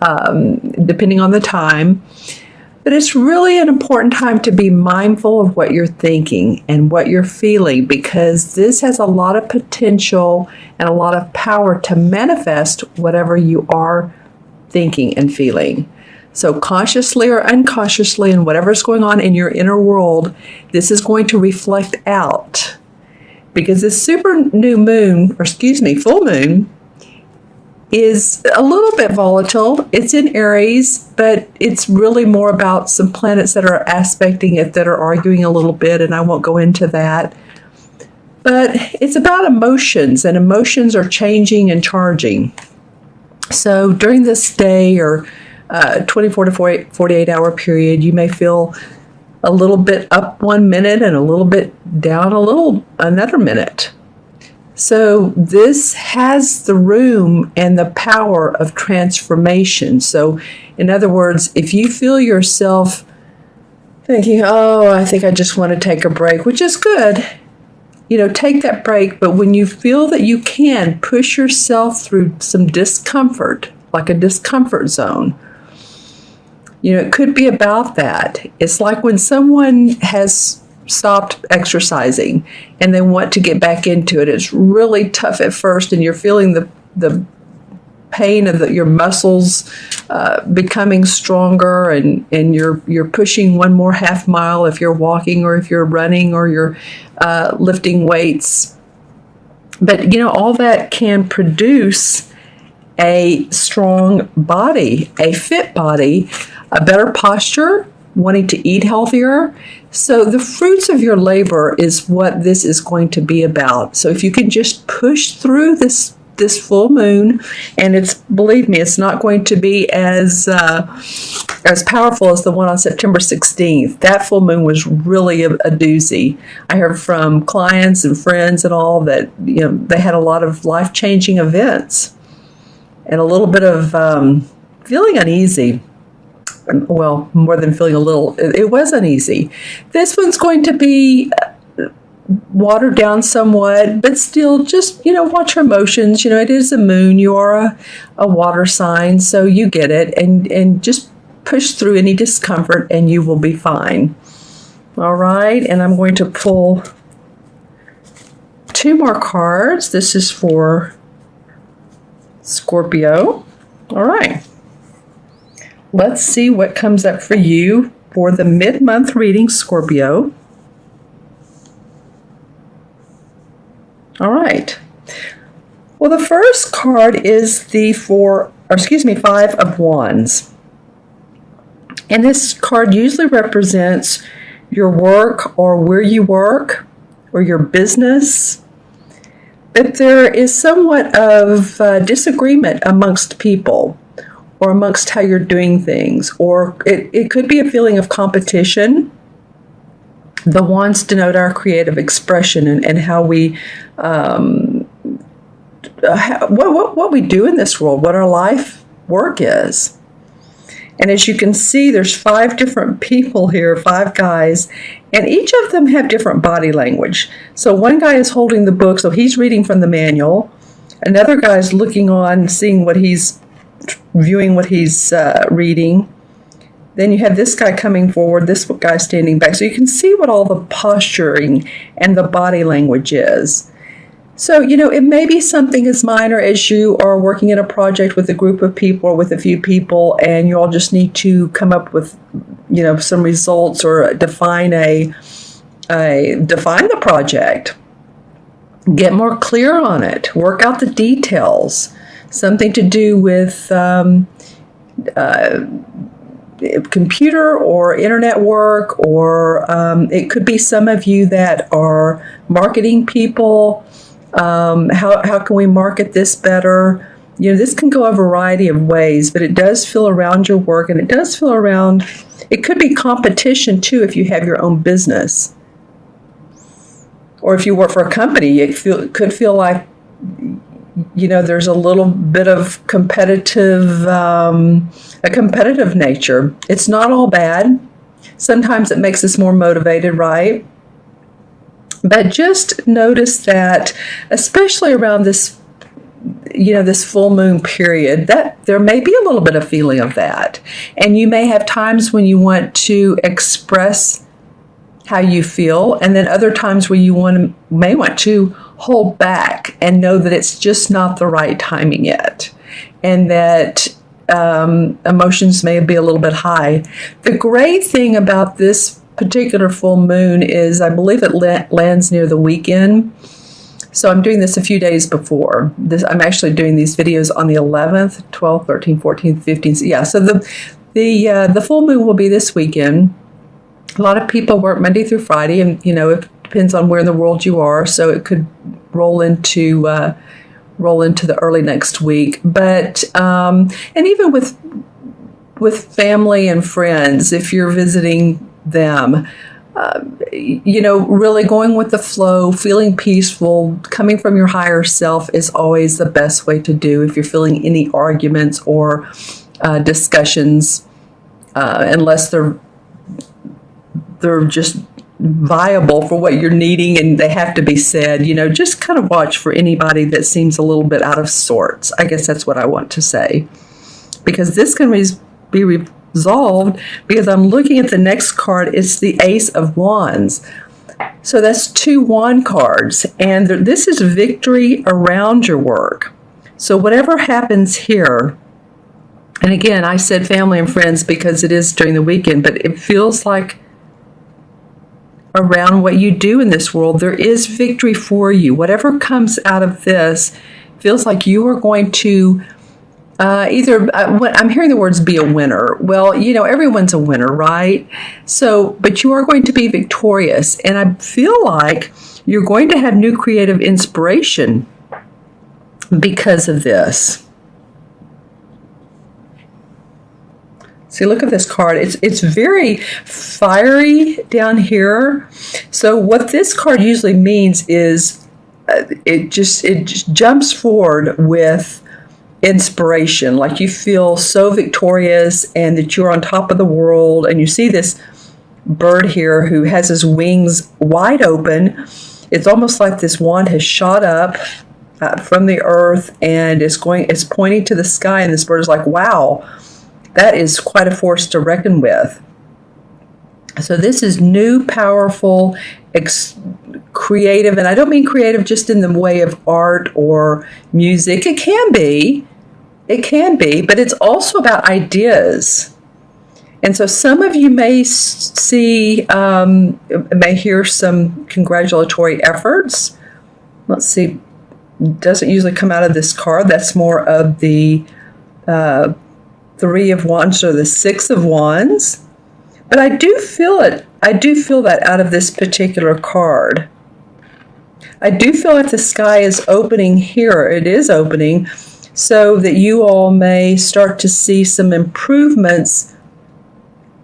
depending on the time. But it's really an important time to be mindful of what you're thinking and what you're feeling, because this has a lot of potential and a lot of power to manifest whatever you are thinking and feeling. So consciously or unconsciously, and whatever's going on in your inner world, this is going to reflect out. Because this full moon, is a little bit volatile. It's in Aries, but it's really more about some planets that are aspecting it, that are arguing a little bit, and I won't go into that. But it's about emotions, and emotions are changing and charging. So during this day or 24 to 48 hour period, you may feel a little bit up 1 minute and a little bit down another minute. So this has the room and the power of transformation. So in other words, if you feel yourself thinking, oh, I think I just want to take a break, which is good, take that break. But when you feel that you can push yourself through some discomfort, like a discomfort zone, it could be about that. It's like when someone has stopped exercising and they want to get back into it. It's really tough at first, and you're feeling the pain of your muscles becoming stronger, and you're pushing one more half mile if you're walking or if you're running or you're lifting weights. But all that can produce a strong body, a fit body, a better posture, wanting to eat healthier. So the fruits of your labor is what this is going to be about. So if you can just push through this full moon, and believe me, it's not going to be as powerful as the one on September 16th. That full moon was really a doozy. I heard from clients and friends and all that they had a lot of life-changing events and a little bit of feeling uneasy. Well, more than feeling a little, it was uneasy. This one's going to be watered down somewhat, but still just, watch your emotions. It is a moon. You are a water sign, so you get it. And just push through any discomfort and you will be fine. All right, and I'm going to pull 2 more cards. This is for Scorpio. All right. Let's see what comes up for you for the mid-month reading, Scorpio. All right. Well, the first card is the 5 of Wands. And this card usually represents your work or where you work or your business. But there is somewhat of disagreement amongst people, or amongst how you're doing things, or it could be a feeling of competition. The wands denote our creative expression and how we, what we do in this world, what our life work is. And as you can see, there's 5 different people here, 5 guys, and each of them have different body language. So one guy is holding the book, so he's reading from the manual. Another guy is looking on, viewing what he's reading. Then you have this guy coming forward, this guy standing back. So you can see what all the posturing and the body language is. So, it may be something as minor as you are working in a project with a group of people or with a few people, and you all just need to come up with, some results or define the project. Get more clear on it. Work out the details. Something to do with computer or internet work, or it could be some of you that are marketing people. How can we market this better? This can go a variety of ways, but it does feel around your work, and it does feel around, it could be competition too if you have your own business. Or if you work for a company, it could feel like, there's a little bit of a competitive nature. It's not all bad. Sometimes it makes us more motivated, right? But just notice that, especially around this this full moon period, that there may be a little bit of feeling of that. And you may have times when you want to express how you feel, and then other times where you may want to hold back and know that it's just not the right timing yet, and that emotions may be a little bit high. The great thing about this particular full moon is I believe it lands near the weekend. So I'm doing this a few days before. I'm actually doing these videos on the 11th, 12th, 13th, 14th, 15th. Yeah, so the full moon will be this weekend. A lot of people work Monday through Friday, and it depends on where in the world you are. So it could roll into the early next week. But and even with family and friends, if you're visiting them, really going with the flow, feeling peaceful, coming from your higher self is always the best way to do if you're feeling any arguments or discussions, unless they're just viable for what you're needing and they have to be said. Just kind of watch for anybody that seems a little bit out of sorts. I guess that's what I want to say, because this can be resolved, because I'm looking at the next card. It's the Ace of Wands. So that's 2 wand cards, and this is victory around your work. So whatever happens here, and again, I said family and friends because it is during the weekend, but it feels like around what you do in this world, there is victory for you. Whatever comes out of this feels like you are going to I'm hearing the words be a winner. Well, everyone's a winner, right? But you are going to be victorious. And I feel like you're going to have new creative inspiration because of this. See, look at this card. It's very fiery down here. So what this card usually means is it just jumps forward with inspiration, like you feel so victorious and that you're on top of the world. And you see this bird here who has his wings wide open. It's almost like this wand has shot up from the earth and is pointing to the sky, and this bird is like, wow, that is quite a force to reckon with. So this is new, powerful, creative, and I don't mean creative just in the way of art or music. It can be, but it's also about ideas. And so some of you may may hear some congratulatory efforts. Let's see, doesn't usually come out of this card. That's more of the 3 of Wands or the 6 of Wands. But I do feel it. I do feel that out of this particular card. I do feel like the sky is opening here. It is opening so that you all may start to see some improvements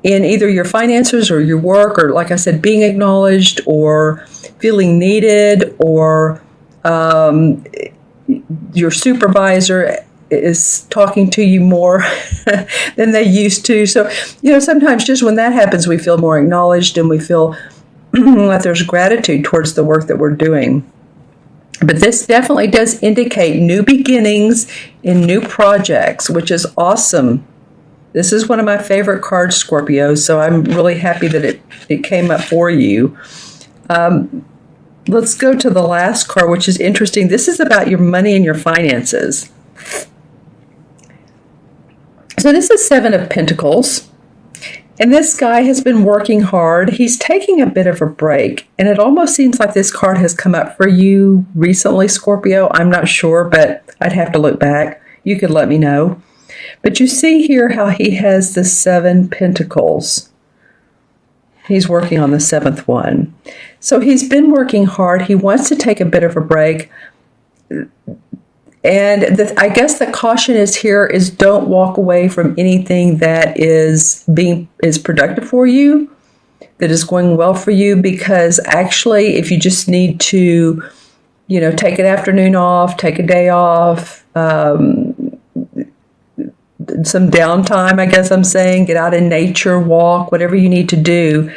in either your finances or your work, or like I said, being acknowledged or feeling needed, or your supervisor is talking to you more than they used to. So, sometimes just when that happens, we feel more acknowledged and we feel like there's gratitude towards the work that we're doing. But this definitely does indicate new beginnings in new projects, which is awesome. This is one of my favorite cards, Scorpio, so I'm really happy that it came up for you. Let's go to the last card, which is interesting. This is about your money and your finances. So this is 7 of Pentacles. And this guy has been working hard. He's taking a bit of a break. And it almost seems like this card has come up for you recently, Scorpio. I'm not sure, but I'd have to look back. You could let me know. But you see here how he has the 7 Pentacles. He's working on the 7th one. So he's been working hard. He wants to take a bit of a break. And I guess the caution is here is don't walk away from anything that is productive for you, that is going well for you, because actually if you just need to, take an afternoon off, take a day off, some downtime, I guess I'm saying, get out in nature, walk, whatever you need to do,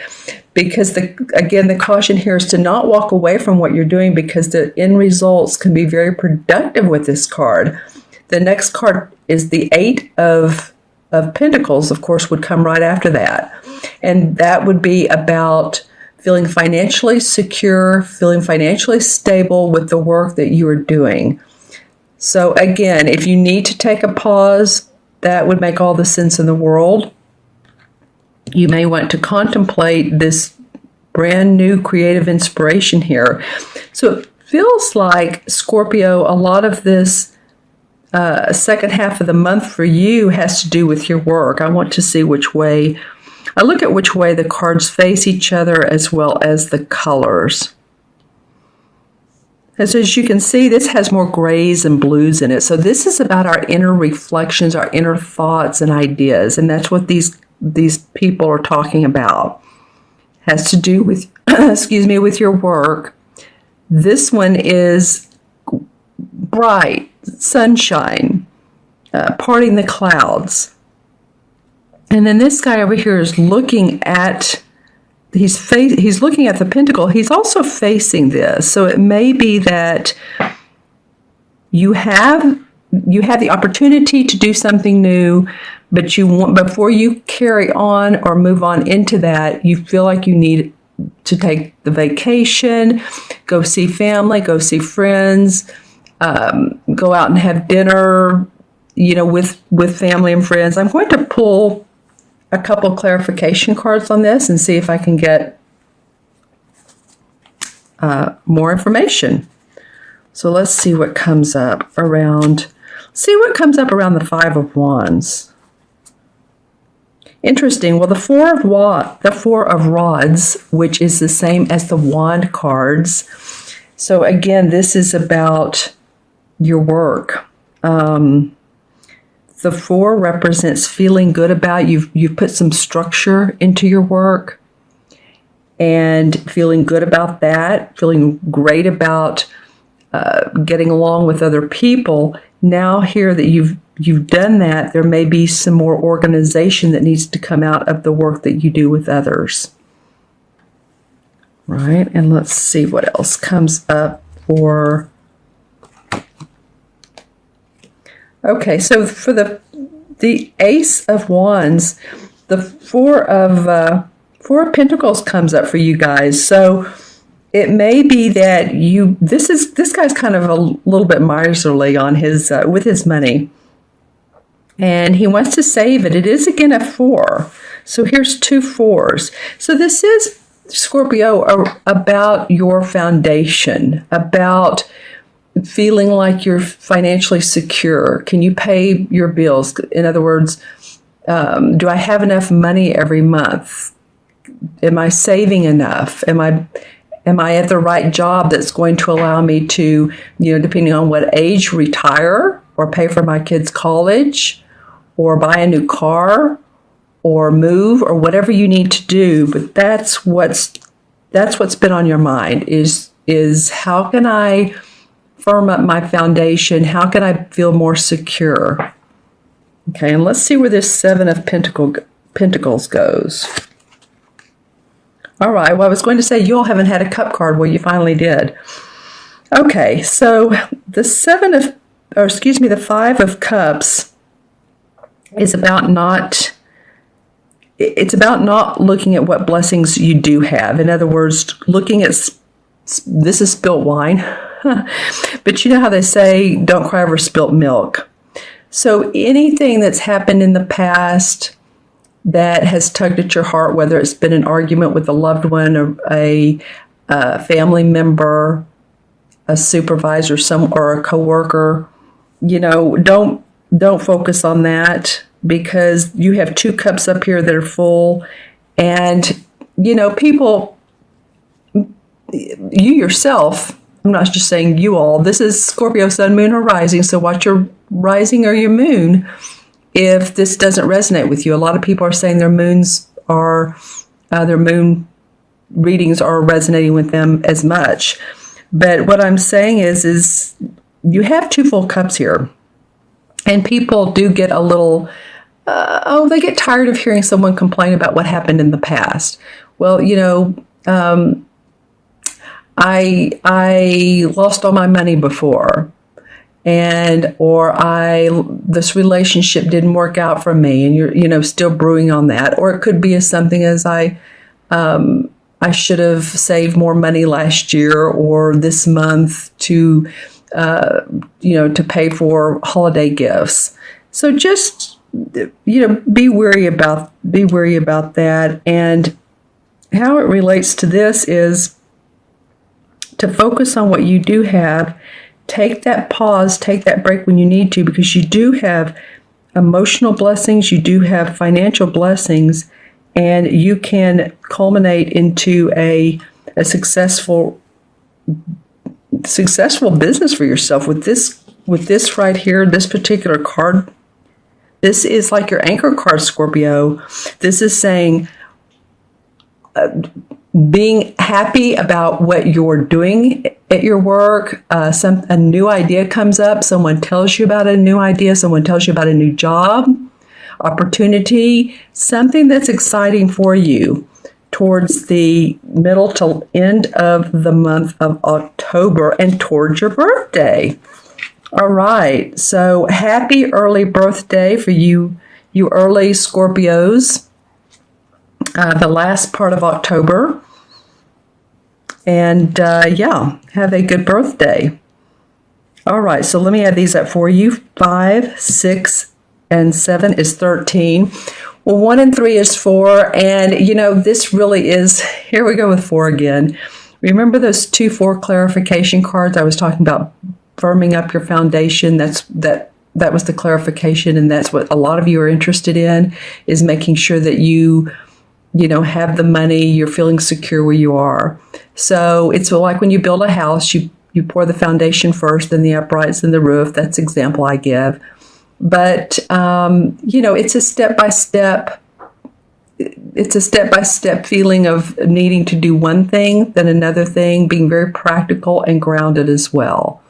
because the caution here is to not walk away from what you're doing, because the end results can be very productive with this card. The next card is the Eight of Pentacles, of course, would come right after that. And that would be about feeling financially secure, feeling financially stable with the work that you are doing. So again, if you need to take a pause, that would make all the sense in the world. You may want to contemplate this brand new creative inspiration here. So it feels like, Scorpio, a lot of this second half of the month for you has to do with your work. I want to see which way, I look at which way the cards face each other as well as the colors. As you can see, this has more grays and blues in it. So this is about our inner reflections, our inner thoughts and ideas. And that's what these people are talking about. Has to do with, excuse me, with your work. This one is bright, sunshine, parting the clouds. And then this guy over here is looking at, he's looking at the pentacle. He's also facing this. So it may be that you have the opportunity to do something new, but you want, before you carry on or move on into that, you feel like you need to take the vacation, go see family, go see friends, go out and have dinner, with family and friends. I'm going to pull a couple clarification cards on this and see if I can get more information. So let's see what comes up around. The Five of Wands. Interesting. Well, the Four of Rods, which is the same as the Wand cards. So again, this is about your work. The Four represents feeling good about you've put some structure into your work, and feeling good about that, feeling great about getting along with other people. Now here that you've done that, there may be some more organization that needs to come out of the work that you do with others. Right? And let's see what else comes up for. Okay, so for the Ace of Wands, the Four of Pentacles comes up for you guys. So it may be that this guy's kind of a little bit miserly on his with his money, and he wants to save it. It is again a 4. So here's 2 4s. So this is, Scorpio, about your foundation, about feeling like you're financially secure. Can you pay your bills? In other words, do I have enough money every month? Am I saving enough? Am I at the right job that's going to allow me to, depending on what age, retire or pay for my kids' college or buy a new car or move or whatever you need to do? But that's what's been on your mind is how can I firm up my foundation? How can I feel more secure? Okay, and let's see where this Seven of Pentacles goes. All right, well, I was going to say you all haven't had a cup card. Well, you finally did. Okay, so the the Five of Cups is about not looking at what blessings you do have. In other words, looking at, this is spilt wine, but you know how they say, don't cry over spilt milk. So anything that's happened in the past that has tugged at your heart, whether it's been an argument with a loved one or a family member, a supervisor, or a coworker, don't focus on that, because you have 2 cups up here that are full, and people, you yourself, I'm not just saying you all, this is Scorpio Sun, Moon, or Rising, so watch your rising or your moon if this doesn't resonate with you. A lot of people are saying their moon readings are resonating with them as much. But what I'm saying is you have 2 full cups here. And people do get a little, they get tired of hearing someone complain about what happened in the past. well, I lost all my money before, or this relationship didn't work out for me, and you're still brewing on that. Or it could be as something as I should have saved more money last year or this month to pay for holiday gifts. So just be wary about that. And how it relates to this is to focus on what you do have. Take that pause, take that break when you need to, because you do have emotional blessings, you do have financial blessings, and you can culminate into a successful business for yourself with this right here, this particular card. This is like your anchor card, Scorpio. This is saying being happy about what you're doing at your work. A new idea comes up. Someone tells you about a new idea. Someone tells you about a new job, opportunity, something that's exciting for you towards the middle to end of the month of October and towards your birthday. All right. So happy early birthday for you early Scorpios. The last part of October. And have a good birthday. All right, so let me add these up for you. 5, 6, and 7 is 13. Well, 1 and 3 is 4. And, this really is, here we go with 4 again. Remember those 2-4 clarification cards I was talking about, firming up your foundation? That was the clarification, and that's what a lot of you are interested in, is making sure that you have the money, you're feeling secure where you are. So it's like when you build a house, you pour the foundation first, then the uprights, then the roof. That's the example I give. But, it's a step-by-step. It's a step-by-step feeling of needing to do one thing, then another thing, being very practical and grounded as well.